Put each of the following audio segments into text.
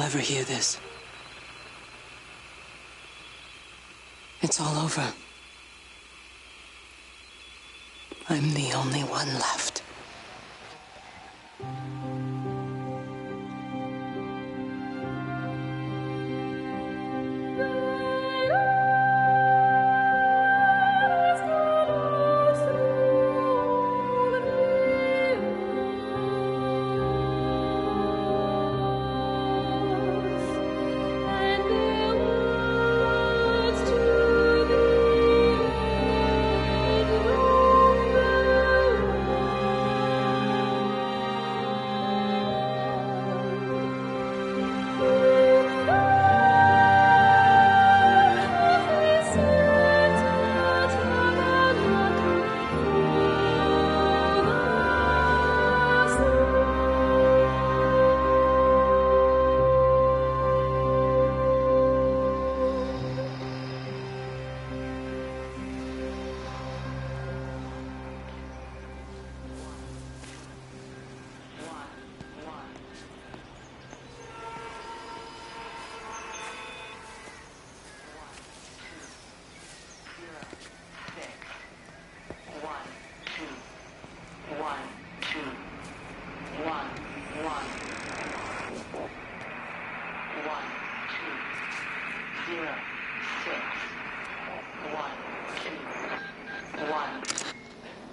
ever hear this. It's all over. I'm the only one left.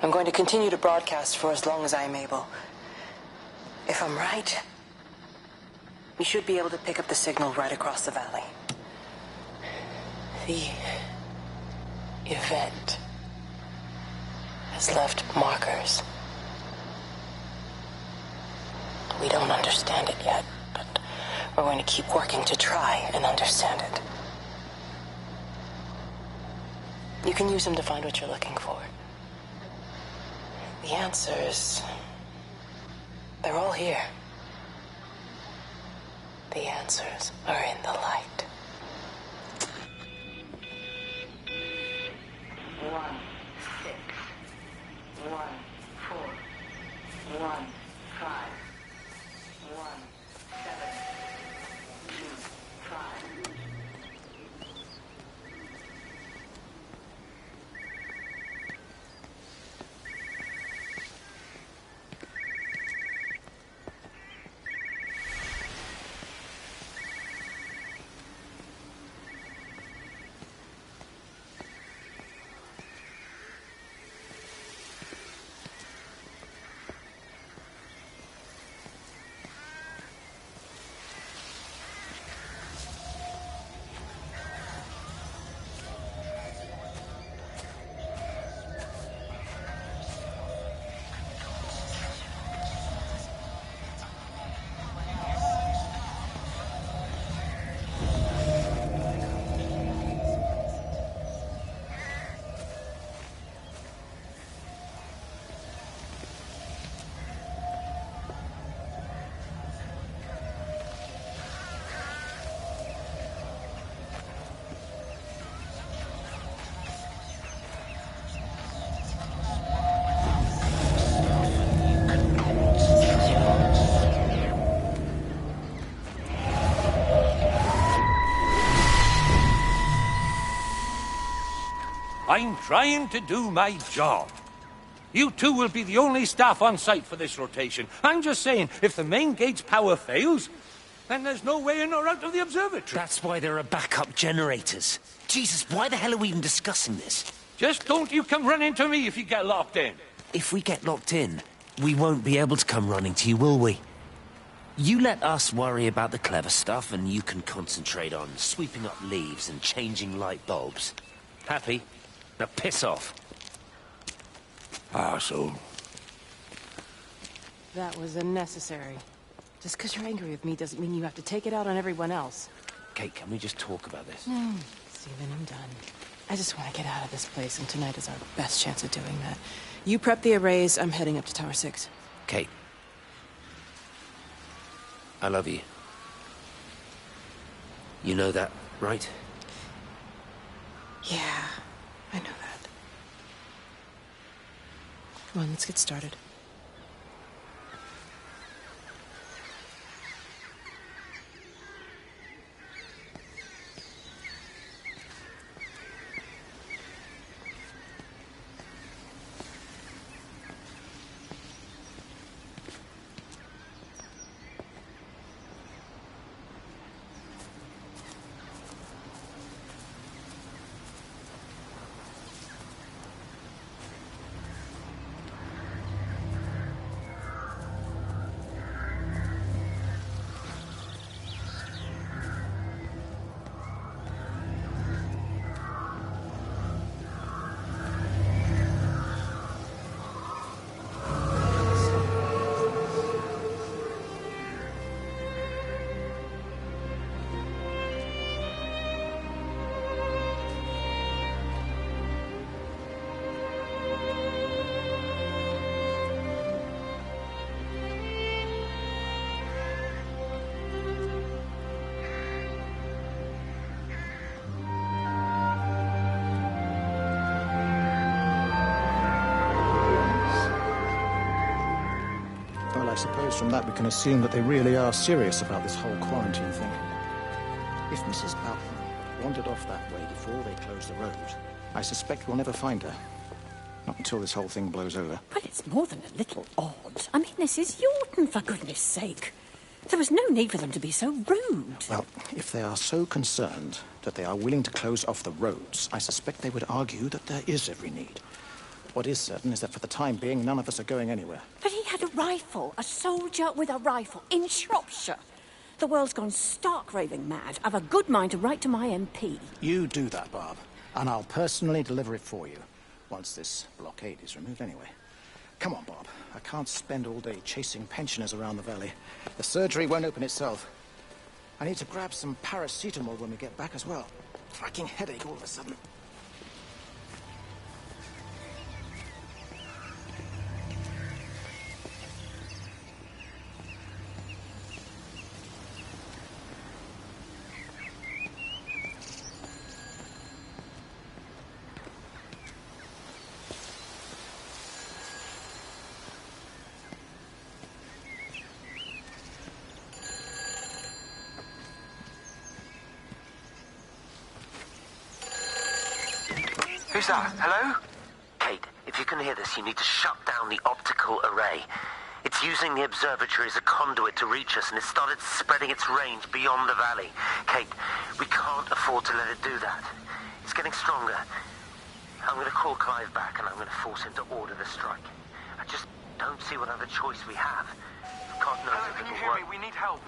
I'm going to continue to broadcast for as long as I am able. If I'm right, we should be able to pick up the signal right across the valley. The event has left markers. We don't understand it yet, but we're going to keep working to try and understand it. You can use them to find what you're looking for. The answers, they're all here. The answers are in the light. 1, 6, 1, 4, 1, 5, 1, 7, 2, 5. I'm trying to do my job. You two will be the only staff on site for this rotation. I'm just saying, if the main gate's power fails, then there's no way in or out of the observatory. That's why there are backup generators. Jesus, why the hell are we even discussing this? Just don't you come running to me if you get locked in. If we get locked in, we won't be able to come running to you, will we? You let us worry about the clever stuff, and you can concentrate on sweeping up leaves and changing light bulbs. Happy? Now piss off. Arsehole. That was unnecessary. Just because you're angry with me doesn't mean you have to take it out on everyone else. Kate, can we just talk about this? Steven, I'm done. I just want to get out of this place, and tonight is our best chance of doing that. You prep the arrays, I'm heading up to Tower 6. Kate. I love you. You know that, right? Yeah, I know that. Come on, let's get started. suppose from that we can assume that they really are serious about this whole quarantine thing. If Mrs. Boughton wandered off that way before they closed the road, I suspect we'll never find her. Not until this whole thing blows over. But it's more than a little odd. I mean, this is Yorton, for goodness sake. There was no need for them to be so rude. Well, if they are so concerned that they are willing to close off the roads, I suspect they would argue that there is every need. What is certain is that for the time being, none of us are going anywhere. But he had a rifle, a soldier with a rifle, in Shropshire. The world's gone stark raving mad. I've a good mind to write to my MP. You do that, Barb, and I'll personally deliver it for you, once this blockade is removed anyway. Come on, Bob. I can't spend all day chasing pensioners around the valley. The surgery won't open itself. I need to grab some paracetamol when we get back as well. Cracking headache all of a sudden. Who's that? Hello? Kate, if you can hear this, you need to shut down the optical array. It's using the observatory as a conduit to reach us, and it's started spreading its range beyond the valley. Kate, we can't afford to let it do that. It's getting stronger. I'm going to call Clive back, and I'm going to force him to order the strike. I just don't see what other choice we have. God knows Hello, if can you it'll hear work. me? We need help.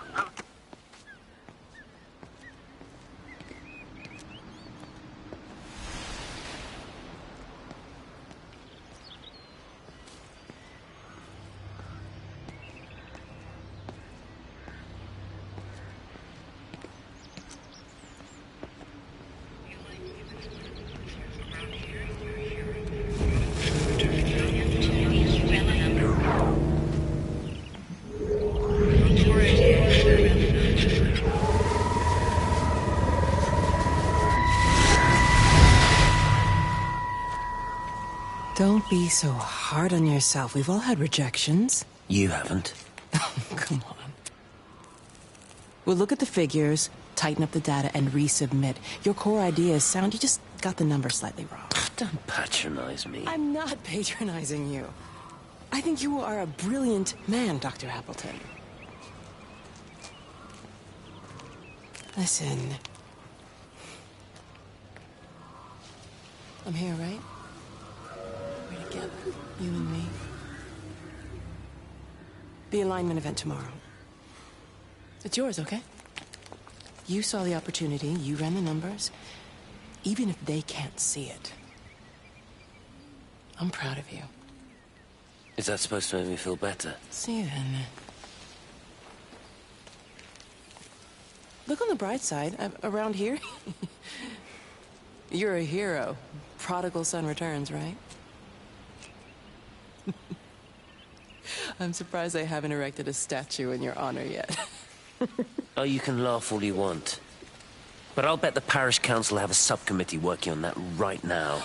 Don't be so hard on yourself. We've all had rejections. You haven't. Come on. We'll look at the figures, tighten up the data, and resubmit. Your core idea is sound. You just got the numbers slightly wrong. Don't patronize me. I'm not patronizing you. I think you are a brilliant man, Dr. Appleton. Listen. I'm here, right? We're together, you and me. The alignment event tomorrow. It's yours, okay? You saw the opportunity, you ran the numbers. Even if they can't see it, I'm proud of you. Is that supposed to make me feel better? See you then. Look on the bright side. Around here, you're a hero. Prodigal son returns, right? I'm surprised they haven't erected a statue in your honor yet. Oh, you can laugh all you want. But I'll bet the parish council have a subcommittee working on that right now.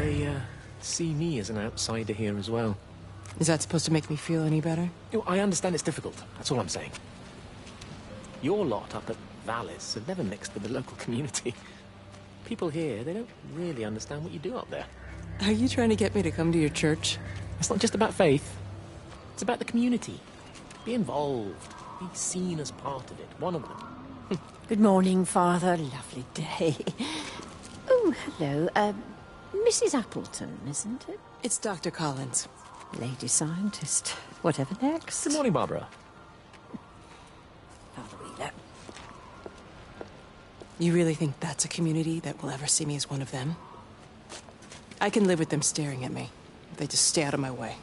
They, see me as an outsider here as well. Is that supposed to make me feel any better? I understand it's difficult. That's all I'm saying. Your lot up at Vallis have never mixed with the local community. People here, they don't really understand what you do up there. Are you trying to get me to come to your church? It's not just about faith. It's about the community. Be involved. Be seen as part of it. One of them. Good morning, Father. Lovely day. Oh, hello. Mrs. Appleton, isn't it? It's Dr. Collins. Lady scientist. Whatever next. Good morning, Barbara. Father Wheeler. You really think that's a community that will ever see me as one of them? I can live with them staring at me. If they just stay out of my way.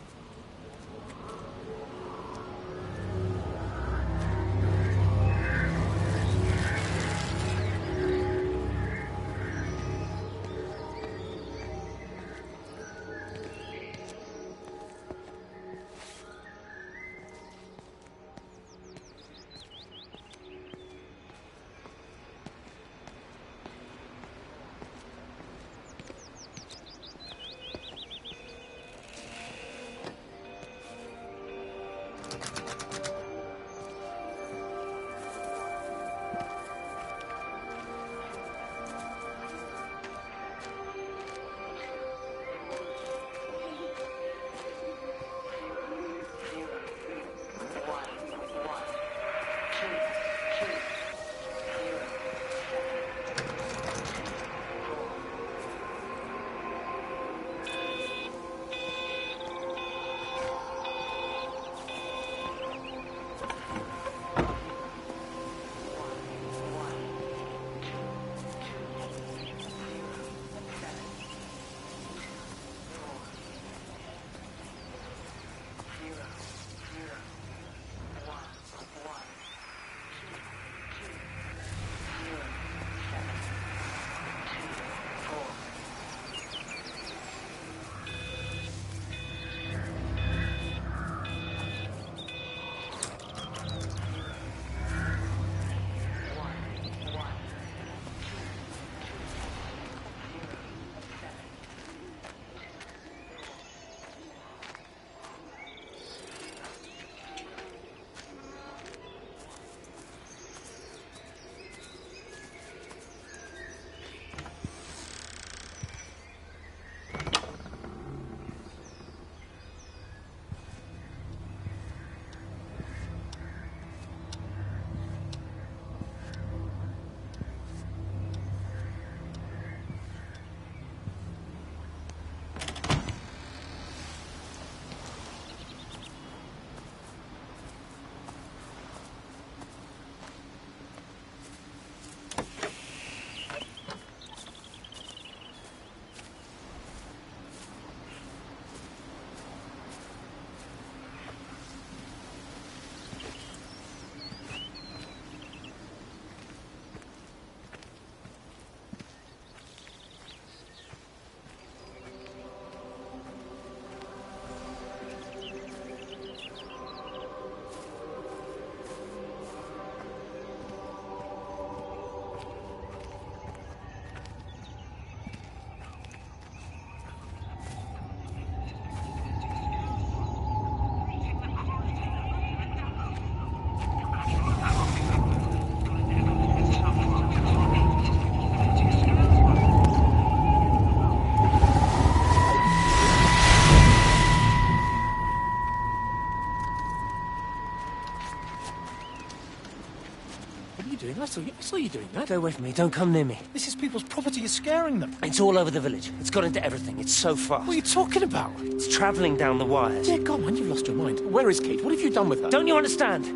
I saw you doing that. Go away from me. Don't come near me. This is people's property. You're scaring them. It's all over the village. It's got into everything. It's so fast. What are you talking about? It's travelling down the wires. Yeah, go on, you've lost your mind. Where is Kate? What have you done with her? Don't you understand?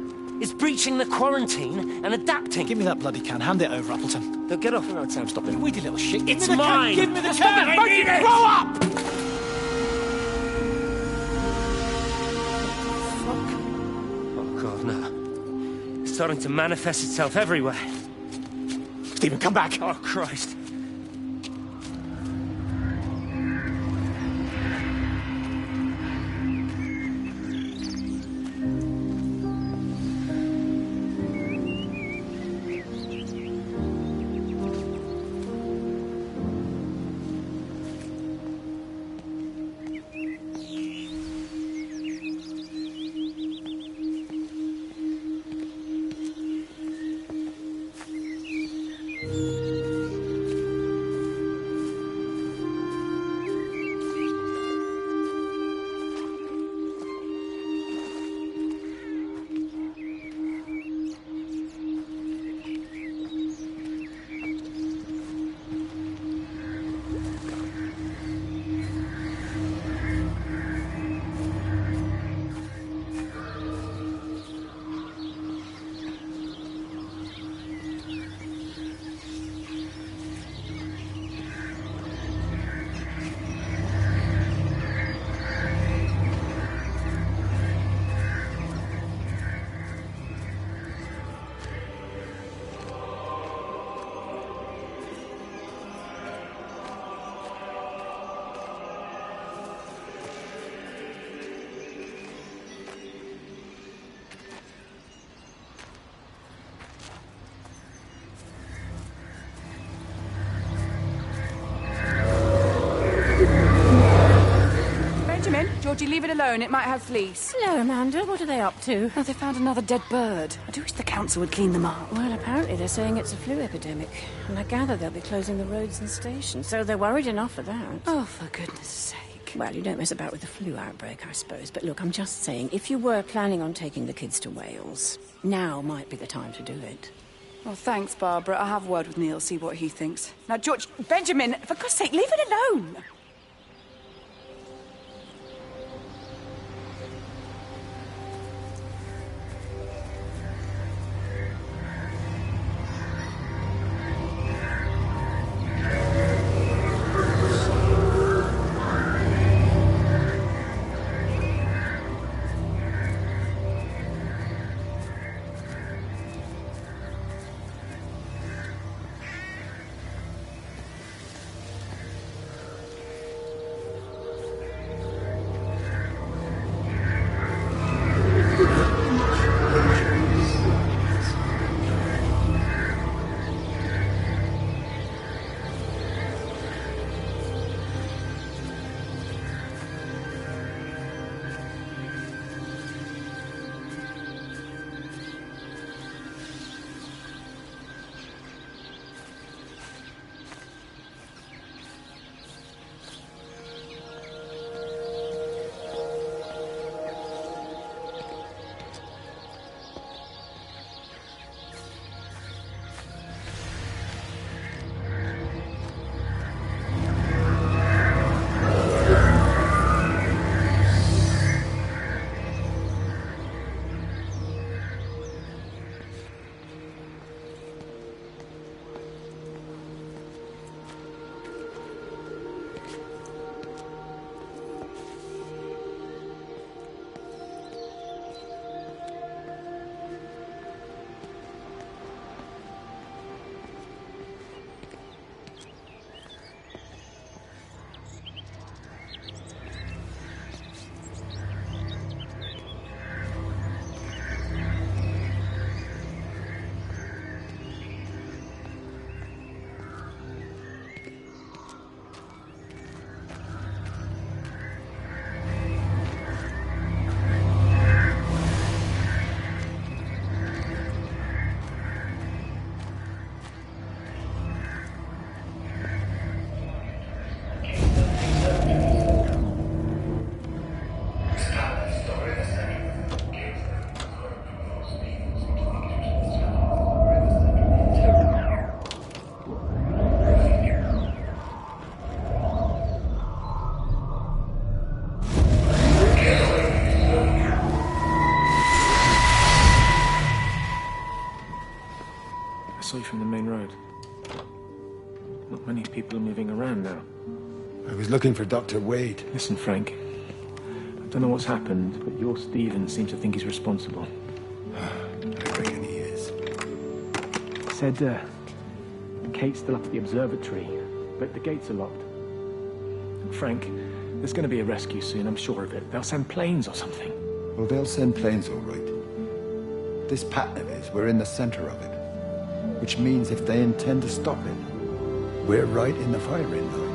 It's breaching the quarantine and adapting. Give me that bloody can. Hand it over, Appleton. Look, get off. No, Sam, stop it. You weedy little shit. It's mine. Give me the Stop can. it. I need it. Grow up! Oh, God, no. It's starting to manifest itself everywhere. Stephen, come back. Oh, Christ. leave it alone. It might have fleas. Hello, Amanda. What are they up to? Oh, they found another dead bird. I do wish the council would clean them up. Well, apparently they're saying it's a flu epidemic. And I gather they'll be closing the roads and stations, so they're worried enough for that. Oh, for goodness sake. Well, you don't mess about with the flu outbreak, I suppose. But look, I'm just saying, if you were planning on taking the kids to Wales, now might be the time to do it. Well, thanks, Barbara. I'll have a word with Neil, see what he thinks. Now, George, Benjamin, for God's sake, leave it alone! Saw you from the main road. Not many people are moving around now. I was looking for Dr. Wade. Listen, Frank. I don't know what's happened, but your Stephen seems to think he's responsible. I reckon he is. Said, Kate's still up at the observatory, but the gates are locked. Frank, there's going to be a rescue soon, I'm sure of it. They'll send planes or something. Well, they'll send planes, all right. This pattern of his, we're in the center of it. Which means if they intend to stop it, we're right in the firing line.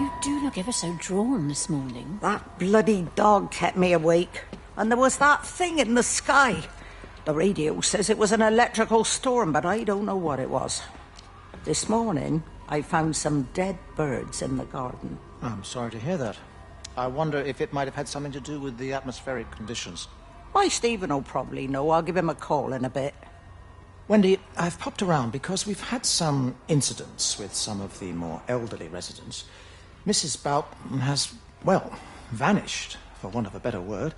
You do look ever so drawn this morning. That bloody dog kept me awake. And there was that thing in the sky. The radio says it was an electrical storm, but I don't know what it was. This morning, I found some dead birds in the garden. I'm sorry to hear that. I wonder if it might have had something to do with the atmospheric conditions. Why, Stephen will probably know. I'll give him a call in a bit. Wendy, I've popped around because we've had some incidents with some of the more elderly residents. Mrs. Boughton has, well, vanished, for want of a better word.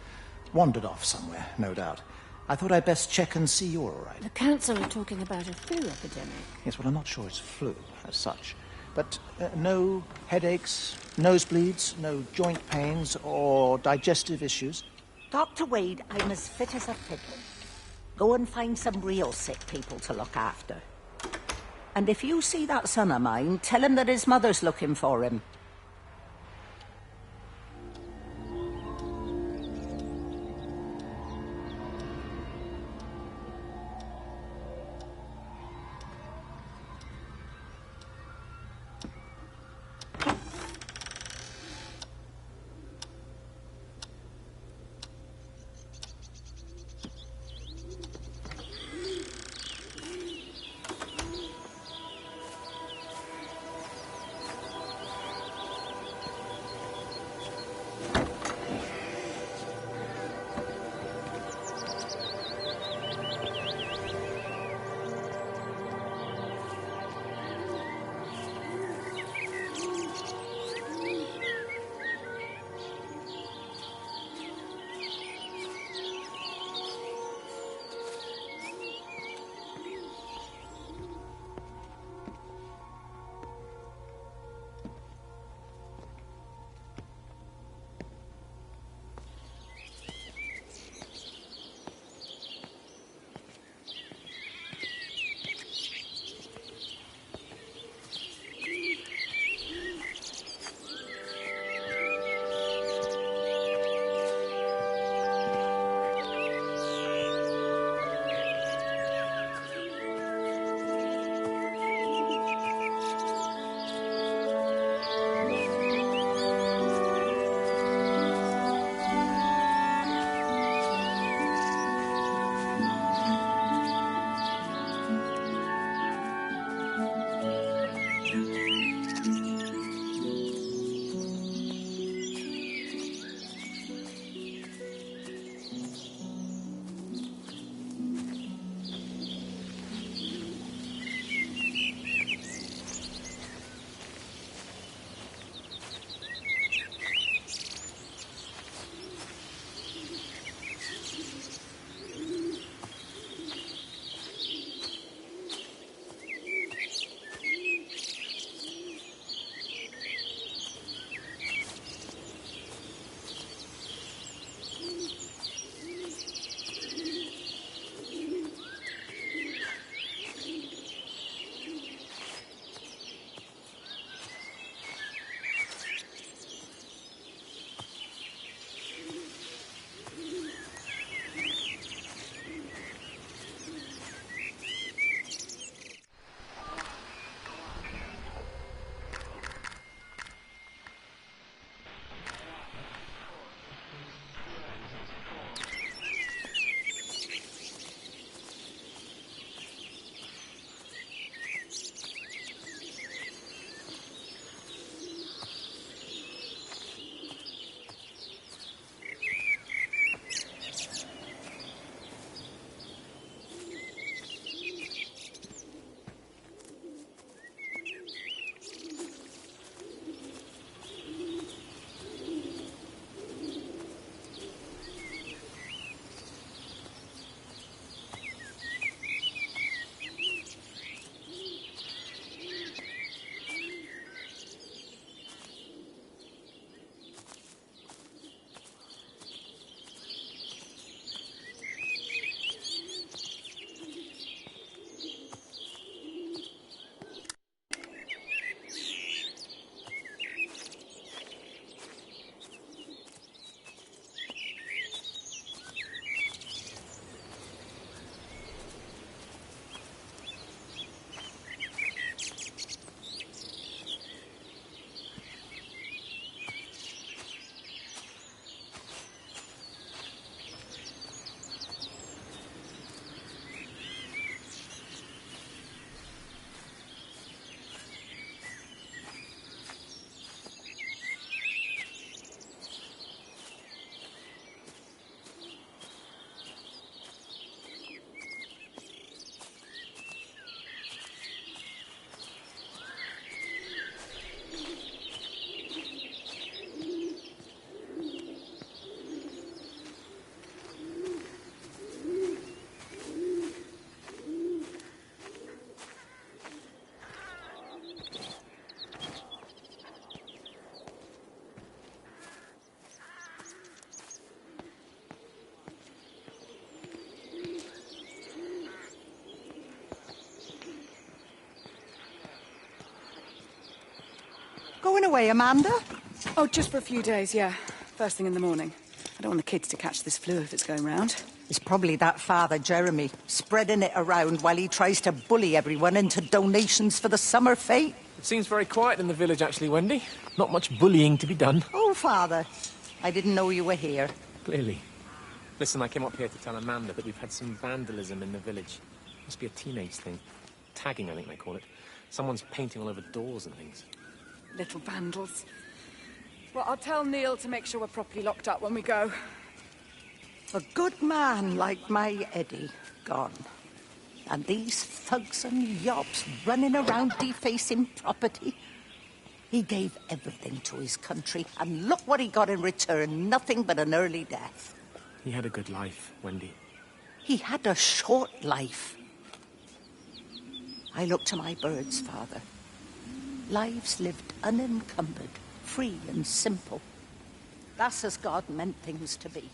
Wandered off somewhere, no doubt. I thought I'd best check and see you're all right. The council are talking about a flu epidemic. Yes, well, I'm not sure it's flu as such. But no headaches, nosebleeds, no joint pains or digestive issues. Dr. Wade, I'm as fit as a fiddle. Go and find some real sick people to look after. And if you see that son of mine, tell him that his mother's looking for him. Going away, Amanda? Oh, just for a few days, yeah. First thing in the morning. I don't want the kids to catch this flu if it's going round. It's probably that father, Jeremy, spreading it around while he tries to bully everyone into donations for the summer fete. It seems very quiet in the village, actually, Wendy. Not much bullying to be done. Oh, Father, I didn't know you were here. Clearly. Listen, I came up here to tell Amanda that we've had some vandalism in the village. Must be a teenage thing. Tagging, I think they call it. Someone's painting all over doors and things. Little vandals. Well, I'll tell Neil to make sure we're properly locked up when we go. A good man like my Eddie gone. And these thugs and yobs running around defacing property. He gave everything to his country, and look what he got in return. Nothing but an early death. He had a good life, Wendy. He had a short life. I look to my birds, Father. Lives lived unencumbered, free and simple. That's as God meant things to be.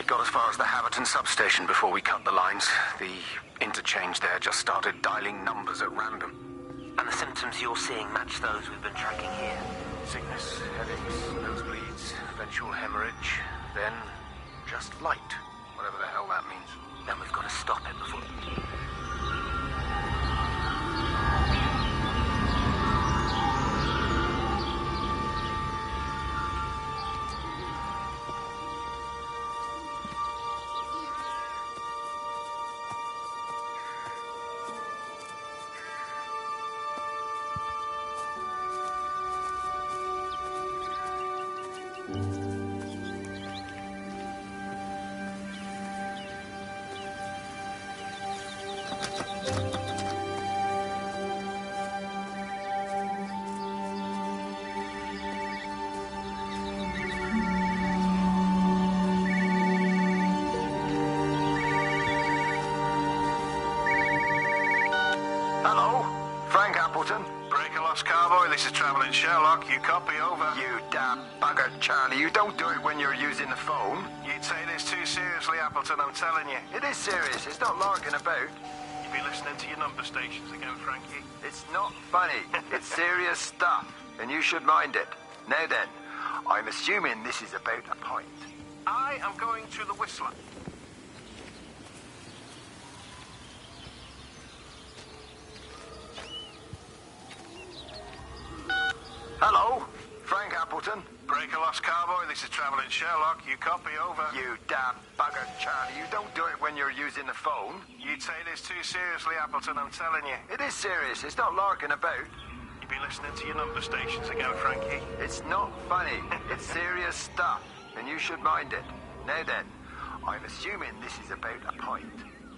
Got as far as the Haverton substation before we cut the lines. The interchange there just started dialing numbers at random. And the symptoms you're seeing match those we've been tracking here? Sickness, headaches, nosebleeds, eventual hemorrhage, then just light, whatever the hell that means. Then we've got to stop it before... This is Travelling Sherlock. You copy, over. You damn bugger, Charlie. You don't do it when you're using the phone. You'd say this too seriously, Appleton, I'm telling you. It is serious. It's not larking about. You be listening to your number stations again, Frankie. It's not funny. It's serious stuff, and you should mind it. Now then, I'm assuming this is about a pint. I am going to the Whistler. Hello, Frank Appleton. Break a lost cowboy, this is Travelling Sherlock. You copy, over. You damn bugger, Charlie. You don't do it when you're using the phone. You'd say this too seriously, Appleton, I'm telling you. It is serious, it's not larking about. You be listening to your number stations again, Frankie. It's not funny. It's serious stuff, and you should mind it. Now then, I'm assuming this is about a pint.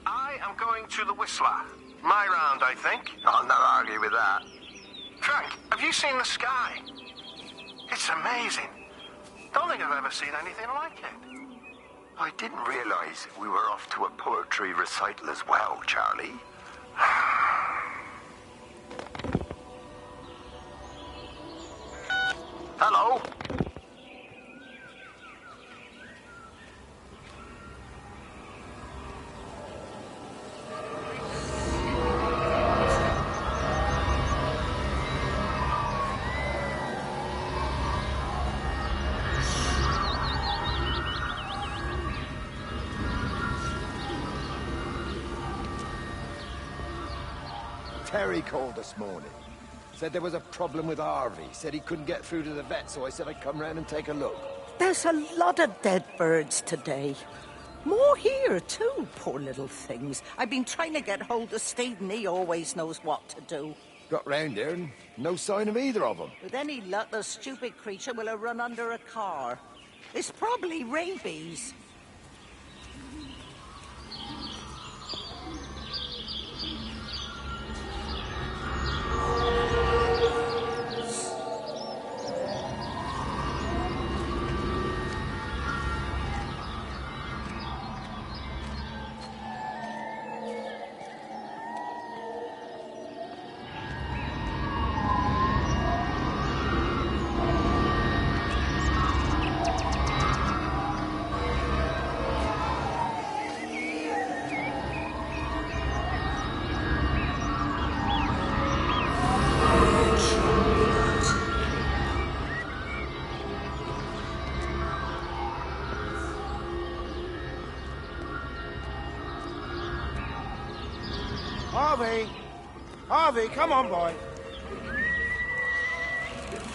I am going to the Whistler. My round, I think. I'll not argue with that. Frank, have you seen the sky? It's amazing. Don't think I've ever seen anything like it. I didn't realize we were off to a poetry recital as well, Charlie. Hello? Terry called this morning. Said there was a problem with Harvey. Said he couldn't get through to the vet, so I said I'd come round and take a look. There's a lot of dead birds today. More here, too, poor little things. I've been trying to get hold of Steve, and he always knows what to do. Got round there and no sign of either of them. With any luck, the stupid creature will have run under a car. It's probably rabies. Harvey! Harvey, come on, boy.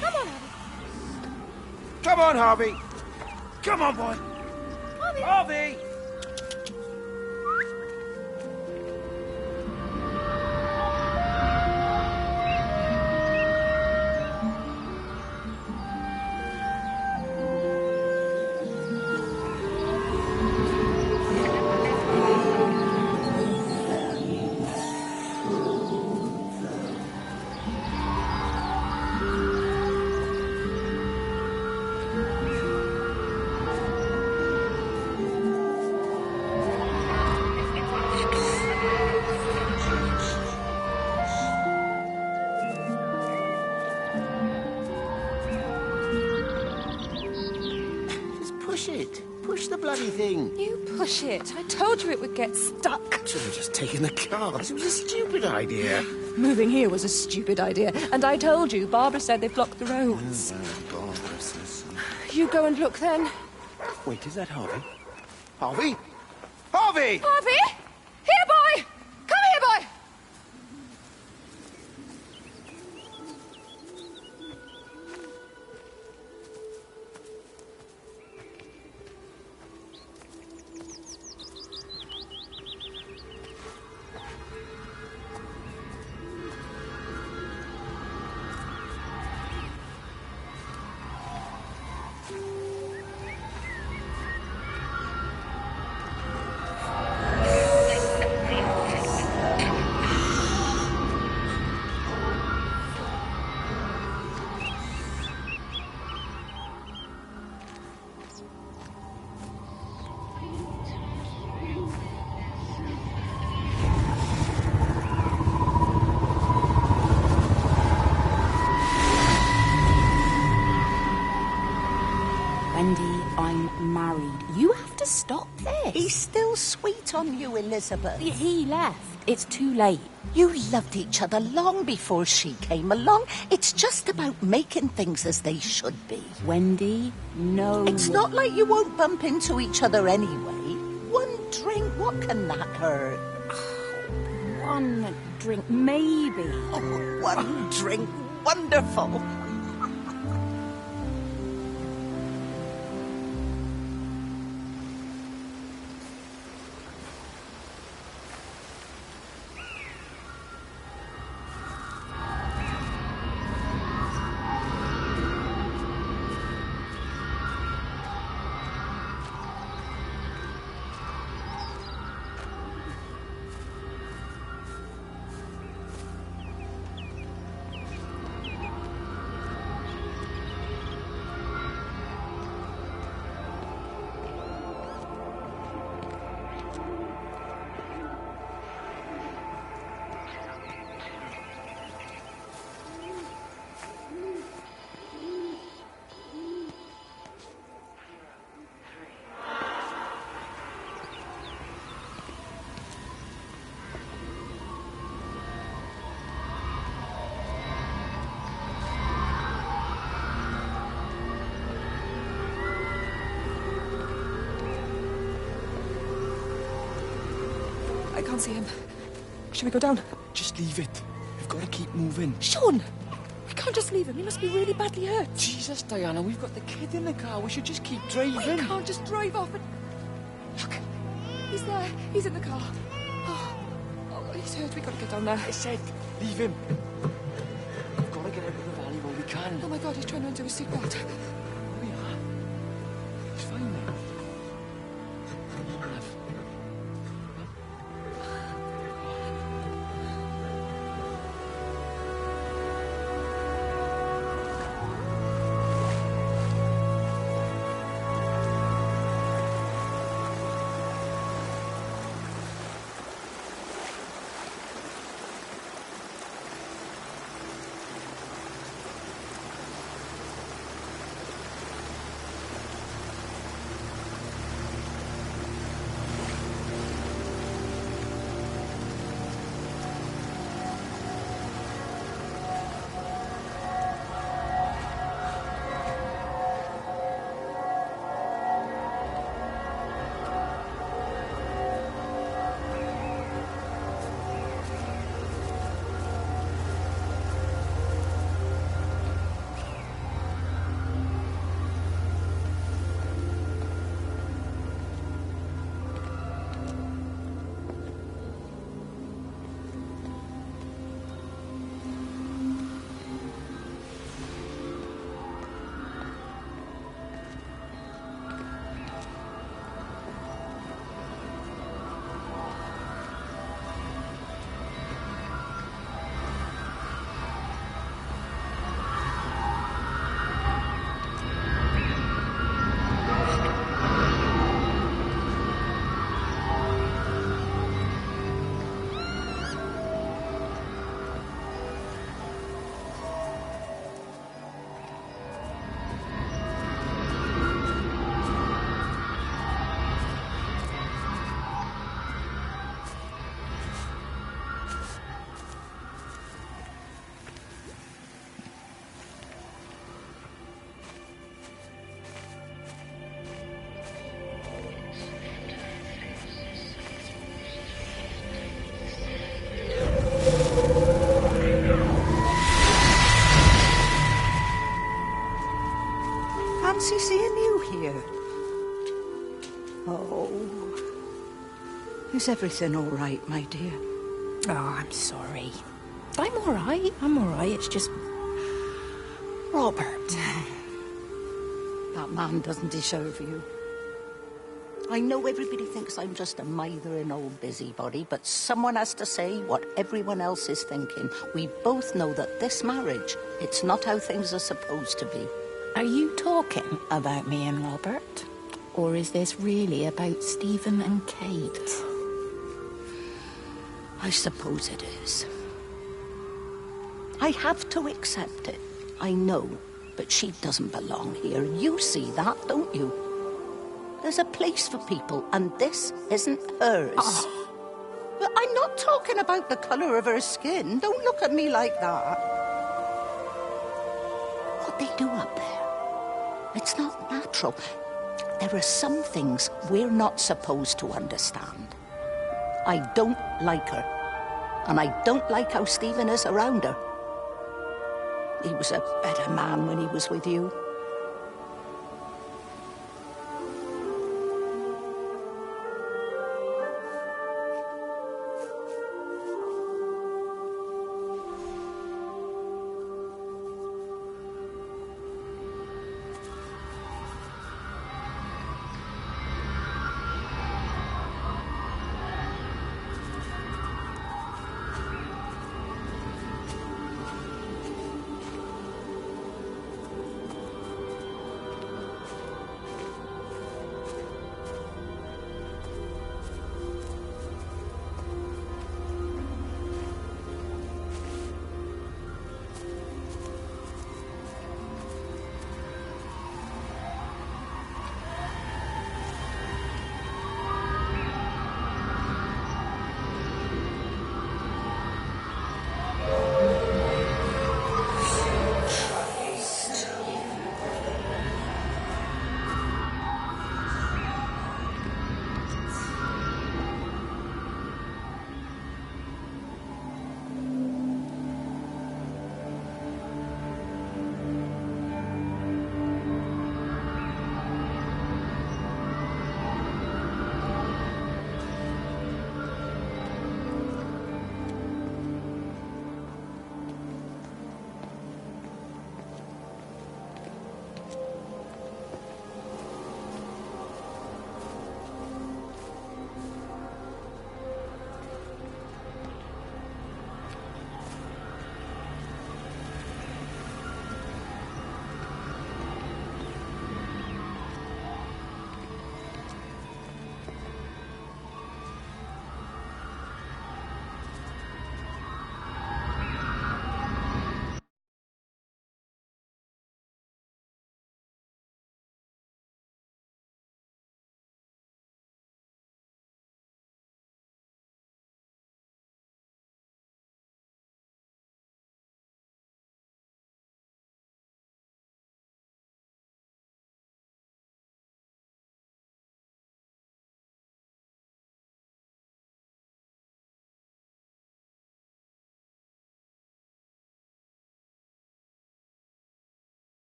Come on, Harvey. Come on, Harvey. Come on, boy. Harvey! Harvey! Push it. Push the bloody thing. You push it. I told you it would get stuck. Should have just taken the cars. It was a stupid idea. Moving here was a stupid idea. And I told you, Barbara said they blocked the roads. Barbara says. You go and look then. Wait, is that Harvey? Harvey? Harvey! Harvey! Here, boy! Come here, boy! Wendy, I'm married. You have to stop this. He's still sweet on you, Elizabeth. He left. It's too late. You loved each other long before she came along. It's just about making things as they should be. Wendy, no. It's not like you won't bump into each other anyway. One drink, what can that hurt? One drink, maybe. Oh, one drink, wonderful. I can't see him. Should we go down? Just leave it. We've got to keep moving. Sean! We can't just leave him. He must be really badly hurt. Jesus, Diana, we've got the kid in the car. We should just keep driving. We can't just drive off and... Look! He's there. He's in the car. Oh, he's hurt. We've got to get down there. I said, leave him. man. Oh my God, he's trying to undo his seatbelt. We are. He's fine now. Fancy seeing you here. Oh. Is everything all right, my dear? Oh, I'm sorry. I'm all right. It's just... Robert. That man doesn't deserve you. I know everybody thinks I'm just a mithering old busybody, but someone has to say what everyone else is thinking. We both know that this marriage, it's not how things are supposed to be. Are you talking about me and Robert? Or is this really about Stephen and Kate? I suppose it is. I have to accept it. I know, but she doesn't belong here. You see that, don't you? There's a place for people, and this isn't hers. Oh. But I'm not talking about the colour of her skin. Don't look at me like that. What they do up there, it's not natural. There are some things we're not supposed to understand. I don't like her. And I don't like how Stephen is around her. He was a better man when he was with you.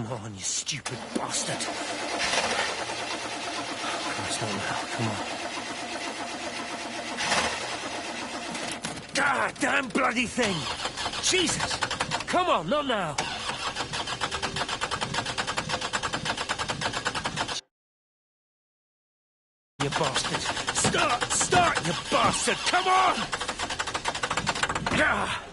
Come on, you stupid bastard. Christ, not now. Come on. Ah, damn bloody thing! Jesus! Come on, not now! You bastard! Start, you bastard! Come on! Ah!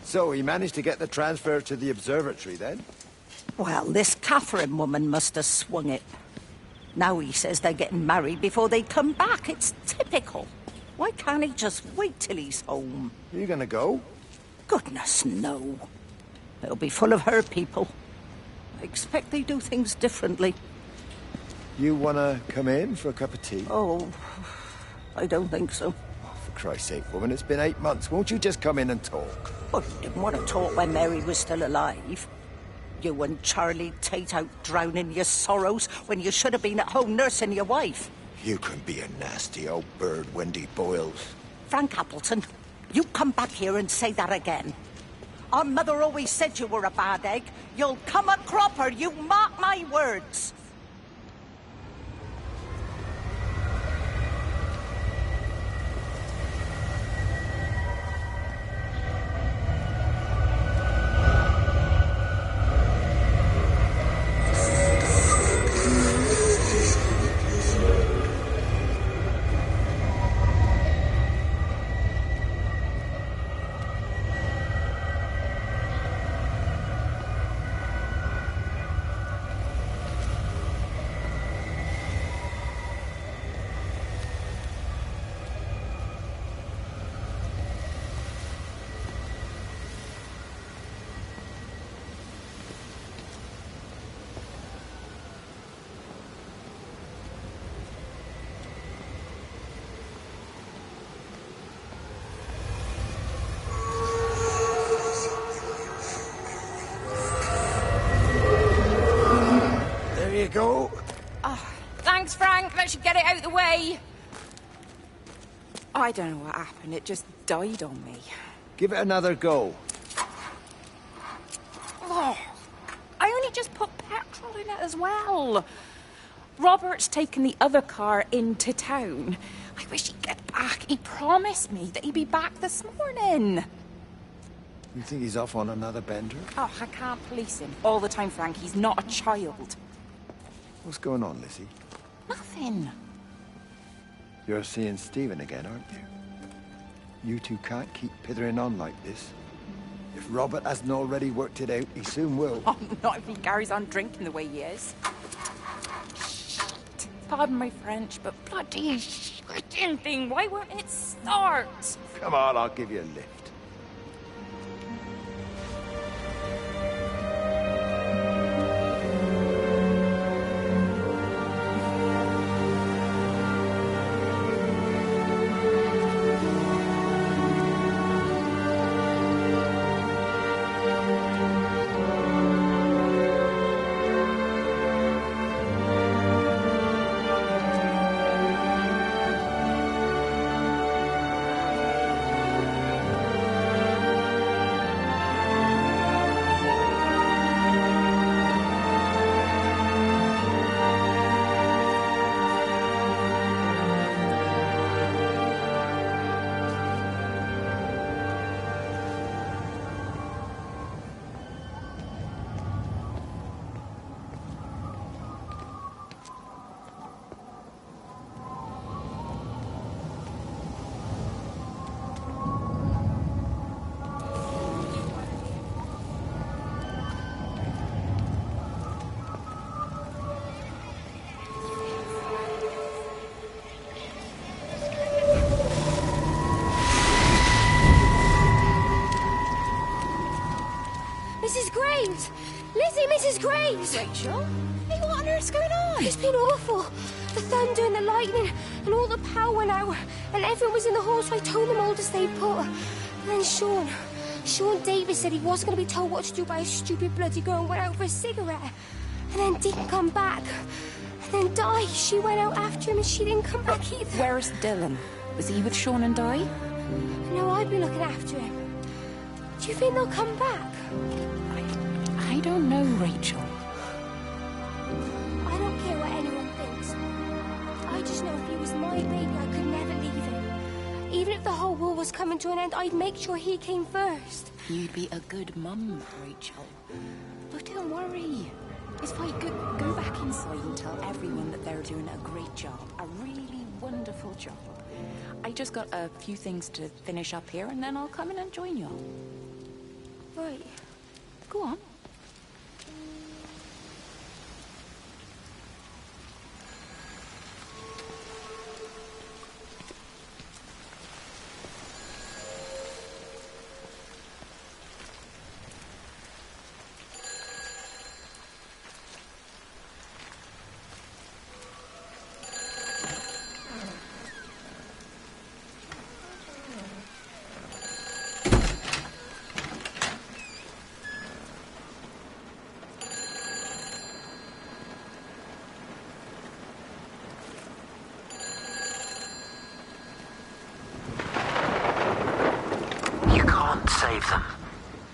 So he managed to get the transfer to the observatory then? Well, this Catherine woman must have swung it. Now he says they're getting married before they come back. It's typical. Why can't he just wait till he's home? Are you gonna go? Goodness, no. It'll be full of her people. I expect they do things differently. You wanna come in for a cup of tea? Oh, I don't think so. Oh, for Christ's sake, woman, it's been 8 months. Won't you just come in and talk? Oh, you didn't want to talk when Mary was still alive. You and Charlie Tate out drowning your sorrows when you should have been at home nursing your wife. You can be a nasty old bird, Wendy Boyles. Frank Appleton, you come back here and say that again. Our mother always said you were a bad egg. You'll come a cropper, you mark my words. I don't know what happened. It just died on me. Give it another go. Oh, I only just put petrol in it as well. Robert's taken the other car into town. I wish he'd get back. He promised me that he'd be back this morning. You think he's off on another bender? Oh, I can't police him all the time, Frank. He's not a child. What's going on, Lizzie? Nothing. You're seeing Stephen again, aren't you? You two can't keep pithering on like this. If Robert hasn't already worked it out, he soon will. Oh, not if he carries on drinking the way he is. Shit. Pardon my French, but bloody shitting thing, why won't it start? Come on, I'll give you a lift. Mrs. Graves! Lizzie, Mrs. Graves! Rachel? Hey, what on earth's going on? It's been awful. The thunder and the lightning and all the power went out and everyone was in the hall, so I told them all to stay put. And then Sean Davis said he wasn't going to be told what to do by a stupid bloody girl and went out for a cigarette. And then didn't come back. And then Di, she went out after him and she didn't come back either. Where's Dylan? Was he with Sean and Di? No, I've been looking after him. Do you think they'll come back? I don't know, Rachel. I don't care what anyone thinks. I just know if he was my baby, I could never leave him. Even if the whole world was coming to an end, I'd make sure he came first. You'd be a good mum, Rachel. But don't worry. It's fine. Go back inside and tell everyone that they're doing a great job. A really wonderful job. I just got a few things to finish up here, and then I'll come in and join you all. Right. Go on. Save them.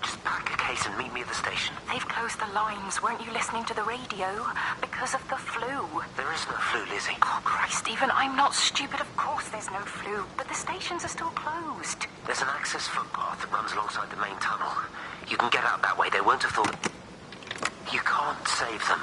Just pack a case and meet me at the station. They've closed the lines. Weren't you listening to the radio? Because of the flu. There is no flu, Lizzie. Oh, Christ, Stephen, I'm not stupid. Of course there's no flu. But the stations are still closed. There's an access footpath that runs alongside the main tunnel. You can get out that way. They won't have thought... You can't save them.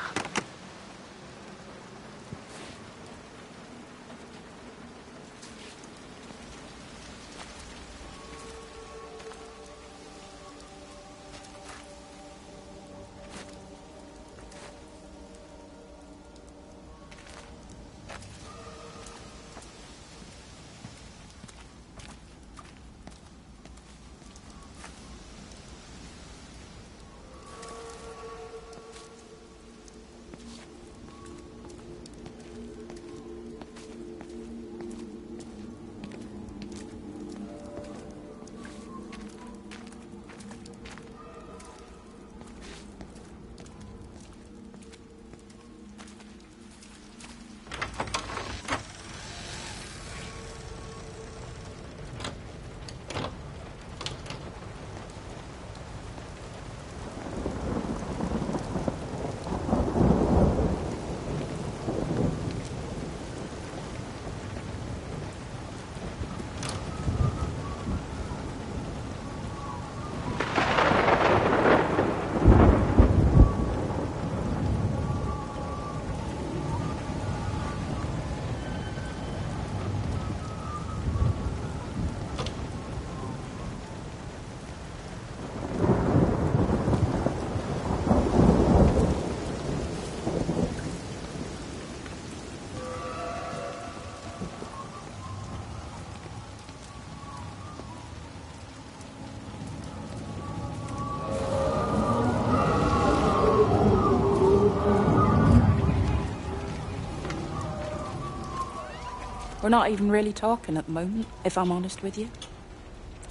We're not even really talking at the moment, if I'm honest with you.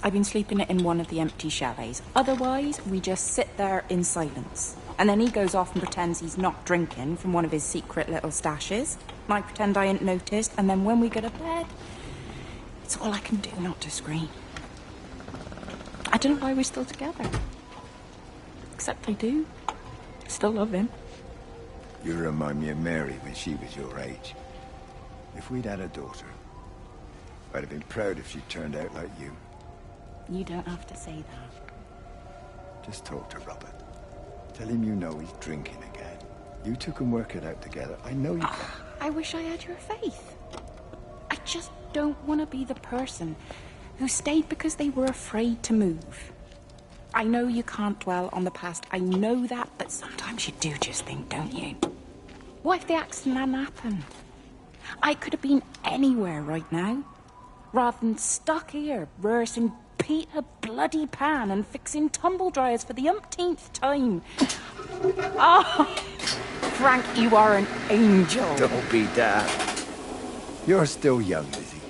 I've been sleeping in one of the empty chalets. Otherwise, we just sit there in silence. And then he goes off and pretends he's not drinking from one of his secret little stashes. And I pretend I ain't noticed, and then when we go to bed, it's all I can do not to scream. I don't know why we're still together. Except I do. Still love him. You remind me of Mary when she was your age. If we'd had a daughter, I'd have been proud if she turned out like you. You don't have to say that. Just talk to Robert. Tell him you know he's drinking again. You two can work it out together. I know you can. I wish I had your faith. I just don't want to be the person who stayed because they were afraid to move. I know you can't dwell on the past. I know that, but sometimes you do just think, don't you? What if the accident hadn't happened? I could have been anywhere right now, rather than stuck here rehearsing Peter bloody Pan and fixing tumble dryers for the umpteenth time. Oh, Frank, you are an angel. Don't be daft. You're still young, Lizzie.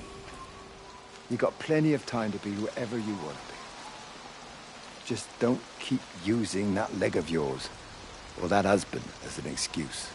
You got plenty of time to be whoever you want to be. Just don't keep using that leg of yours, or that husband, as an excuse.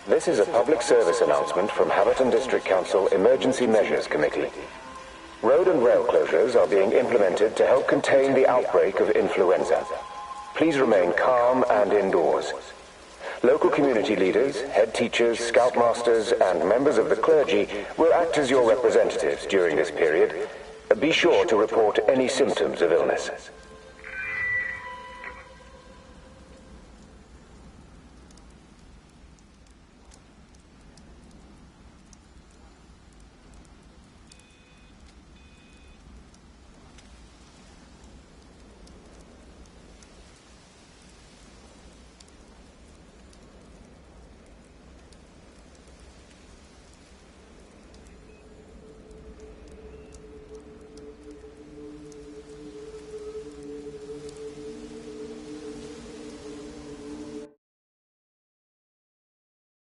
This is a public service announcement from Haverton District Council Emergency Measures Committee. Road and rail closures are being implemented to help contain the outbreak of influenza. Please remain calm and indoors. Local community leaders, head teachers, scoutmasters, and members of the clergy will act as your representatives during this period. Be sure to report any symptoms of illness.